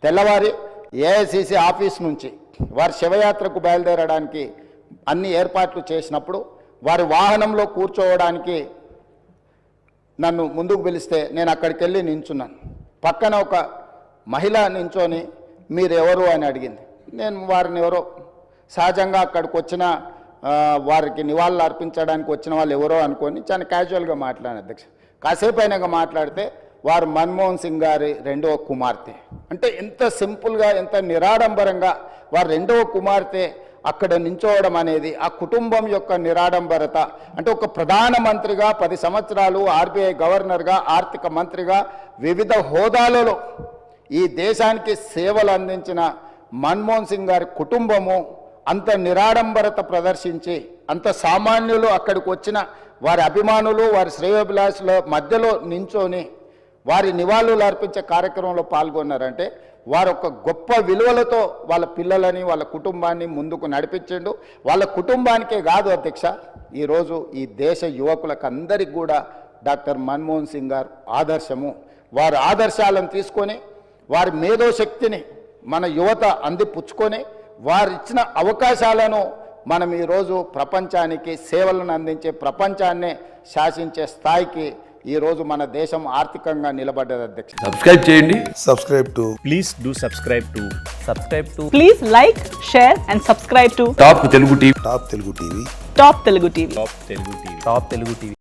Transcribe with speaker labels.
Speaker 1: తెల్లవారి AICC office నుంచి వారి శివయాత్రకు బయలుదేరడానికి అన్ని ఏర్పాట్లు చేసినప్పుడు వారి వాహనంలో కూర్చోవడానికి నన్ను ముందుకు పిలిస్తే నేను అక్కడికి వెళ్ళి నించున్నాను. పక్కన ఒక మహిళ నించొని మీరు ఎవరు అని అడిగింది. నేను వారిని ఎవరో సహజంగా అక్కడికి వచ్చిన వారికి నివాళులు అర్పించడానికి వచ్చిన వాళ్ళు ఎవరో అనుకొని చాలా క్యాజువల్గా మాట్లాడాను అధ్యక్ష. కాసేపు అయినాక మాట్లాడితే వారు మన్మోహన్ సింగ్ గారి రెండవ కుమార్తె. అంటే ఎంత సింపుల్గా ఎంత నిరాడంబరంగా వారి రెండవ కుమార్తె అక్కడ నించోవడం అనేది ఆ కుటుంబం యొక్క నిరాడంబరత. అంటే ఒక ప్రధానమంత్రిగా 10 సంవత్సరాలు, ఆర్బీఐ గవర్నర్గా, ఆర్థిక మంత్రిగా వివిధ హోదాలలో ఈ దేశానికి సేవలు అందించిన మన్మోహన్ సింగ్ గారి కుటుంబము అంత నిరాడంబరత ప్రదర్శించి అంత సామాన్యులు అక్కడికి వచ్చిన వారి అభిమానులు వారి శ్రేయోభిలాషుల మధ్యలో నించొని వారి నివాళులు అర్పించే కార్యక్రమంలో పాల్గొన్నారంటే వారు ఒక గొప్ప విలువలతో వాళ్ళ పిల్లలని వాళ్ళ కుటుంబాన్ని ముందుకు నడిపించిండు. వాళ్ళ కుటుంబానికే కాదు అధ్యక్ష, ఈరోజు ఈ దేశ యువకులకు అందరికీ కూడా డాక్టర్ మన్మోహన్ సింగ్ గారు ఆదర్శము. వారి ఆదర్శాలను తీసుకొని వారి మేధోశక్తిని మన యువత అందిపుచ్చుకొని వారు ఇచ్చిన అవకాశాలను మనం ఈరోజు ప్రపంచానికి సేవలను అందించే ప్రపంచాన్నే శాసించే స్థాయికి ఈరోజు మన దేశం ఆర్థికంగా నిలబడ్డది అధ్యక్ష.
Speaker 2: సబ్స్క్రైబ్ చేయండి.
Speaker 3: Please do subscribe to.
Speaker 4: Please like, share and subscribe to
Speaker 2: top Telugu TV.
Speaker 4: Top Telugu TV.
Speaker 3: Top Telugu TV.